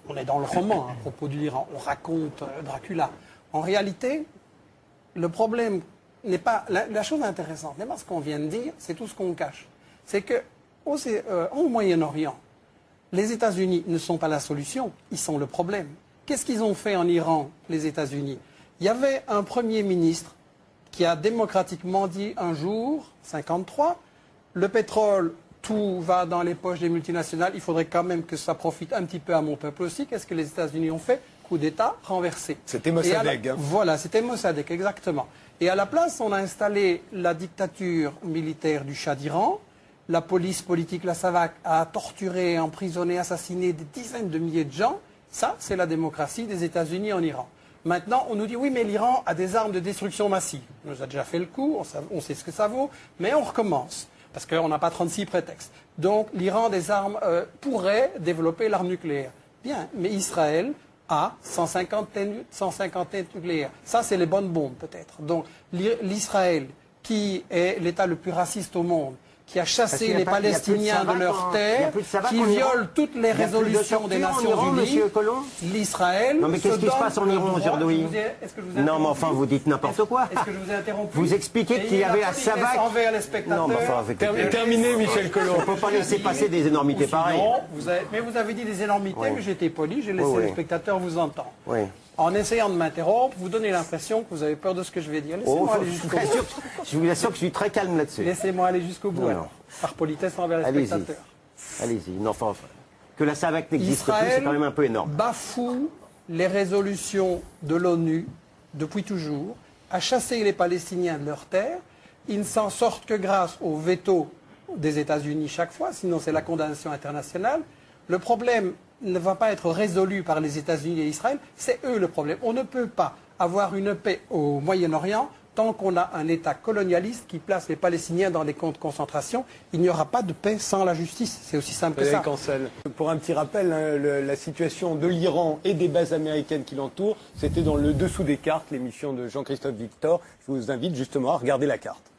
On est dans le roman à propos de l'Iran, on raconte Dracula. En réalité, le problème n'est pas... La chose intéressante n'est pas ce qu'on vient de dire, c'est tout ce qu'on cache. C'est qu'au Moyen-Orient, les États-Unis ne sont pas la solution, ils sont le problème. Qu'est-ce qu'ils ont fait en Iran, les États-Unis? Il y avait un Premier ministre qui a démocratiquement dit un jour, 53, le pétrole, tout va dans les poches des multinationales, il faudrait quand même que ça profite un petit peu à mon peuple aussi. Qu'est-ce que les États-Unis ont fait? Coup d'État renversé. C'était Mossadegh. Voilà, c'était Mossadegh, exactement. Et à la place, on a installé la dictature militaire du Shah d'Iran. La police politique, la SAVAK, a torturé, emprisonné, assassiné des dizaines de milliers de gens. Ça, c'est la démocratie des États-Unis en Iran. Maintenant, on nous dit, oui, mais l'Iran a des armes de destruction massive. On nous a déjà fait le coup, on sait ce que ça vaut, mais on recommence. Parce qu'on n'a pas 36 prétextes. Donc l'Iran des armes pourrait développer l'arme nucléaire. Bien, mais Israël a 150 têtes nucléaires. Ça, c'est les bonnes bombes, peut-être. Donc l'Israël, qui est l'État le plus raciste au monde, qui a chassé les Palestiniens de leurs terres, qui viole toutes les résolutions des Nations Unies, l'Israël... Non mais qu'est-ce qui se passe en Iran aujourd'hui? Non mais enfin vous dites n'importe quoi. Est-ce que je vous ai interrompu? Vous expliquez qu'il y avait la SAVAK... Non mais enfin... Terminé Michel Collomb. On ne peut pas laisser passer des énormités pareilles. Mais vous avez dit des énormités, mais j'étais poli, j'ai laissé les spectateurs vous entendre. Oui. En essayant de m'interrompre, vous donnez l'impression que vous avez peur de ce que je vais dire. Laissez-moi aller jusqu'au bout. Je vous assure que je suis très calme là-dessus. Laissez-moi aller jusqu'au bout, alors, par politesse envers les spectateurs. Allez-y. Non, enfin, que la SAVAK n'existe plus, c'est quand même un peu énorme. Bafoue les résolutions de l'ONU depuis toujours, a chassé les Palestiniens de leurs terres. Ils ne s'en sortent que grâce au veto des États-Unis chaque fois, sinon c'est la condamnation internationale. Le problème ne va pas être résolu par les États-Unis et Israël, c'est eux le problème. On ne peut pas avoir une paix au Moyen-Orient tant qu'on a un État colonialiste qui place les Palestiniens dans des camps de concentration. Il n'y aura pas de paix sans la justice. C'est aussi simple que ça. Cancel. Pour un petit rappel, la situation de l'Iran et des bases américaines qui l'entourent, c'était dans le dessous des cartes, l'émission de Jean-Christophe Victor. Je vous invite justement à regarder la carte.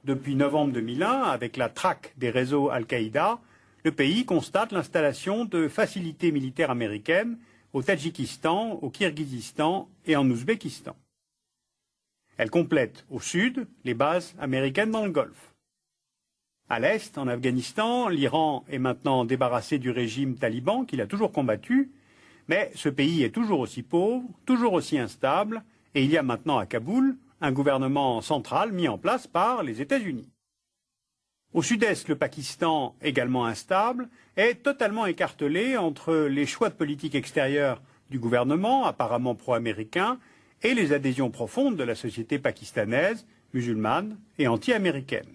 Depuis novembre 2001, avec la traque des réseaux Al-Qaïda, le pays constate l'installation de facilités militaires américaines au Tadjikistan, au Kirghizistan et en Ouzbékistan. Elle complète au sud les bases américaines dans le Golfe. À l'est, en Afghanistan, l'Iran est maintenant débarrassé du régime taliban qu'il a toujours combattu, mais ce pays est toujours aussi pauvre, toujours aussi instable, et il y a maintenant à Kaboul un gouvernement central mis en place par les États-Unis. Au sud-est, le Pakistan, également instable, est totalement écartelé entre les choix de politique extérieure du gouvernement, apparemment pro-américain, et les adhésions profondes de la société pakistanaise, musulmane et anti-américaine.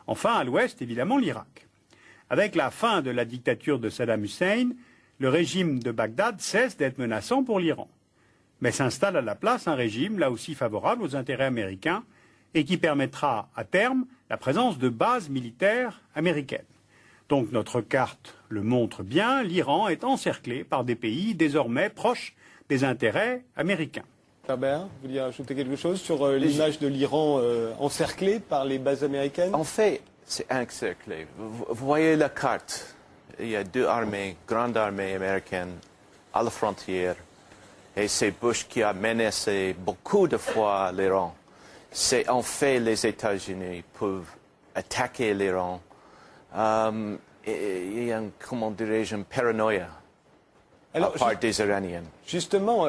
Enfin, à l'ouest, évidemment, l'Irak. Avec la fin de la dictature de Saddam Hussein, le régime de Bagdad cesse d'être menaçant pour l'Iran. Mais s'installe à la place un régime, là aussi favorable aux intérêts américains, et qui permettra, à terme, la présence de bases militaires américaines. Donc notre carte le montre bien, l'Iran est encerclé par des pays désormais proches des intérêts américains. Herbert, vous vouliez ajouter quelque chose sur l'image de l'Iran encerclé par les bases américaines? En fait, c'est encerclé. Vous voyez la carte. Il y a deux armées, grandes armées américaines à la frontière. Et c'est Bush qui a menacé beaucoup de fois l'Iran. C'est en fait les États-Unis peuvent attaquer l'Iran. Il y a, comment dirais-je, une paranoïa de la part des Iraniens. Justement,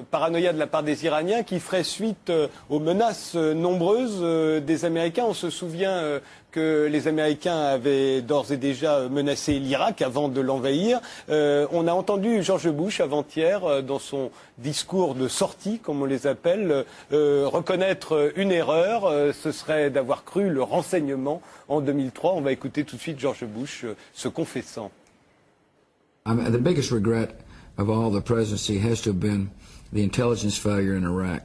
paranoïa de la part des Iraniens qui ferait suite aux menaces nombreuses des Américains. On se souvient que les Américains avaient d'ores et déjà menacé l'Irak avant de l'envahir. On a entendu George Bush avant-hier, dans son discours de sortie, comme on les appelle, reconnaître une erreur. Ce serait d'avoir cru le renseignement en 2003. On va écouter tout de suite George Bush se confessant. The biggest regret of all the presidency has to have been the intelligence failure in Iraq.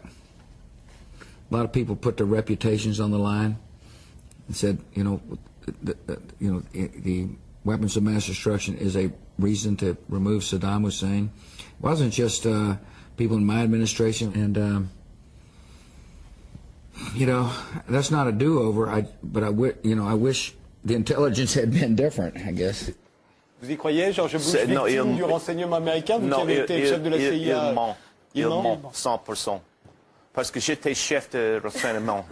A lot of people put their reputations on the line and said, the weapons of mass destruction is a reason to remove Saddam Hussein. It wasn't just people in my administration, and that's not a do-over. But I wish the intelligence had been different, I guess. Vous y croyez, George Bush, victime du renseignement américain, vous qui avez été le chef de la CIA? Il ment, 100%. Parce que j'étais chef de renseignement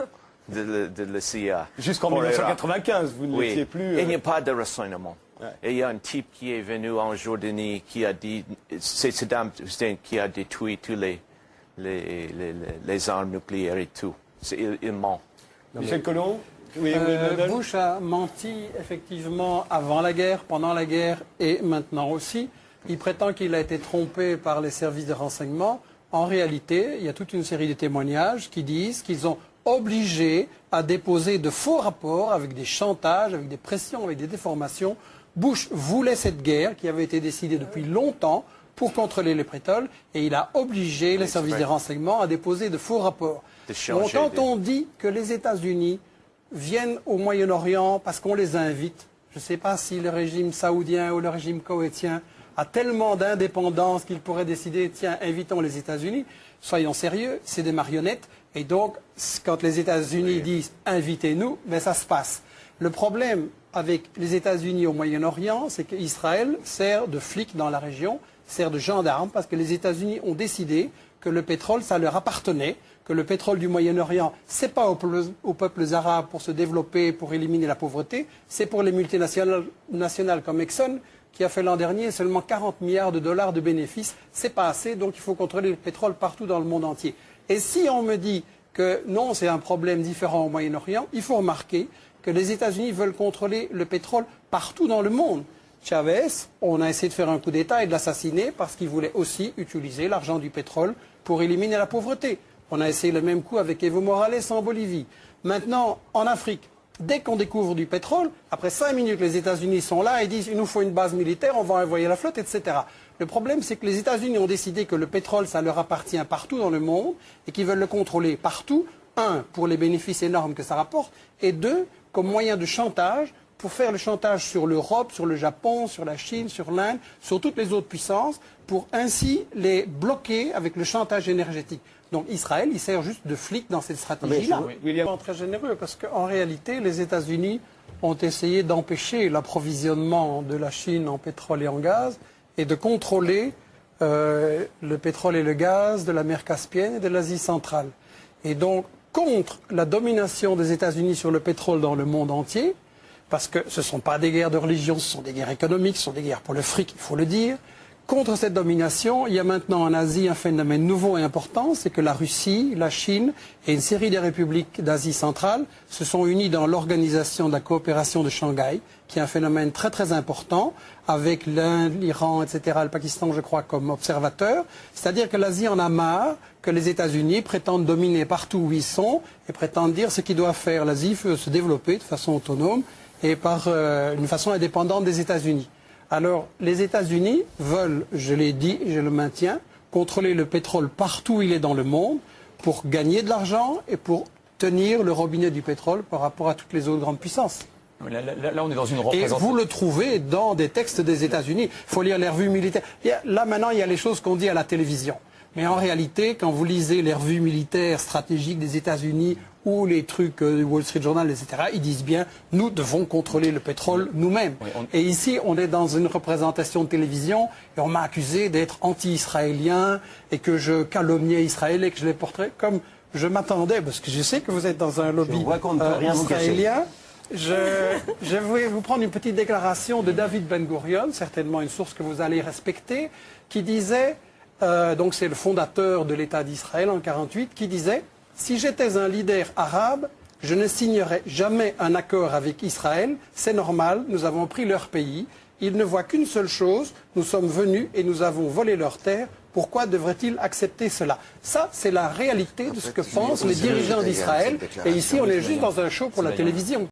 de la CIA. Jusqu'en 1995, vous ne l'étiez plus... Il n'y a pas de renseignement. Ouais. Et il y a un type qui est venu en Jordanie qui a dit, c'est Saddam Hussein qui a détruit tous les armes nucléaires et tout. Il ment. Michel Collomb? Oui, Bush a menti effectivement avant la guerre, pendant la guerre et maintenant aussi. Il prétend qu'il a été trompé par les services de renseignement. En réalité, il y a toute une série de témoignages qui disent qu'ils ont obligé à déposer de faux rapports avec des chantages, avec des pressions, avec des déformations. Bush voulait cette guerre qui avait été décidée depuis longtemps pour contrôler le pétrole et il a obligé les services de renseignement à déposer de faux rapports. Donc, quand on dit que les États-Unis viennent au Moyen-Orient parce qu'on les invite, je ne sais pas si le régime saoudien ou le régime koweïtien a tellement d'indépendance qu'il pourrait décider, tiens, invitons les États-Unis. Soyons sérieux, c'est des marionnettes. Et donc, quand les États-Unis disent « invitez-nous », ben ça se passe. Le problème avec les États-Unis au Moyen-Orient, c'est qu'Israël sert de flic dans la région, sert de gendarme, parce que les États-Unis ont décidé que le pétrole, ça leur appartenait, que le pétrole du Moyen-Orient, ce n'est pas aux peuples arabes pour se développer, pour éliminer la pauvreté, c'est pour les multinationales comme Exxon, qui a fait l'an dernier seulement 40 milliards de dollars de bénéfices. C'est pas assez, donc il faut contrôler le pétrole partout dans le monde entier. Et si on me dit que non, c'est un problème différent au Moyen-Orient, il faut remarquer que les États-Unis veulent contrôler le pétrole partout dans le monde. Chavez, on a essayé de faire un coup d'État et de l'assassiner parce qu'il voulait aussi utiliser l'argent du pétrole pour éliminer la pauvreté. On a essayé le même coup avec Evo Morales en Bolivie. Maintenant, en Afrique, dès qu'on découvre du pétrole, après 5 minutes, les États-Unis sont là et disent « il nous faut une base militaire, on va envoyer la flotte, etc. » Le problème, c'est que les États-Unis ont décidé que le pétrole, ça leur appartient partout dans le monde et qu'ils veulent le contrôler partout. Un, pour les bénéfices énormes que ça rapporte, et deux, comme moyen de chantage, pour faire le chantage sur l'Europe, sur le Japon, sur la Chine, sur l'Inde, sur toutes les autres puissances, pour ainsi les bloquer avec le chantage énergétique. Donc Israël, il sert juste de flic dans cette stratégie-là. C'est très généreux parce qu'en réalité, les États-Unis ont essayé d'empêcher l'approvisionnement de la Chine en pétrole et en gaz et de contrôler le pétrole et le gaz de la mer Caspienne et de l'Asie centrale. Et donc, contre la domination des États-Unis sur le pétrole dans le monde entier, parce que ce ne sont pas des guerres de religion, ce sont des guerres économiques, ce sont des guerres pour le fric, il faut le dire. Contre cette domination, il y a maintenant en Asie un phénomène nouveau et important, c'est que la Russie, la Chine et une série des républiques d'Asie centrale se sont unies dans l'organisation de la coopération de Shanghai, qui est un phénomène très très important, avec l'Inde, l'Iran, etc., le Pakistan, je crois, comme observateurs. C'est-à-dire que l'Asie en a marre que les États-Unis prétendent dominer partout où ils sont et prétendent dire ce qu'ils doivent faire. L'Asie veut se développer de façon autonome et par une façon indépendante des États-Unis. Alors, les États-Unis veulent, je l'ai dit et je le maintiens, contrôler le pétrole partout où il est dans le monde pour gagner de l'argent et pour tenir le robinet du pétrole par rapport à toutes les autres grandes puissances. Là, on est dans une représentation. Et vous le trouvez dans des textes des États-Unis. Il faut lire les revues militaires. Là, maintenant, il y a les choses qu'on dit à la télévision. Mais en réalité, quand vous lisez les revues militaires stratégiques des États-Unis ou les trucs du Wall Street Journal, etc., ils disent bien « nous devons contrôler le pétrole nous-mêmes oui, ». Et ici, on est dans une représentation de télévision et on m'a accusé d'être anti-israélien et que je calomniais Israël et que je les porterais comme je m'attendais, parce que je sais que vous êtes dans un lobby israélien. Je vais vous prendre une petite déclaration de David Ben Gurion, certainement une source que vous allez respecter, qui disait... donc c'est le fondateur de l'État d'Israël en 1948, qui disait « Si j'étais un leader arabe, je ne signerais jamais un accord avec Israël. C'est normal, nous avons pris leur pays. Ils ne voient qu'une seule chose, nous sommes venus et nous avons volé leurs terres. Pourquoi devraient-ils accepter cela ?» Ça, c'est la réalité de ce que pensent les dirigeants d'Israël. Et ici, on est juste dans un show pour la télévision.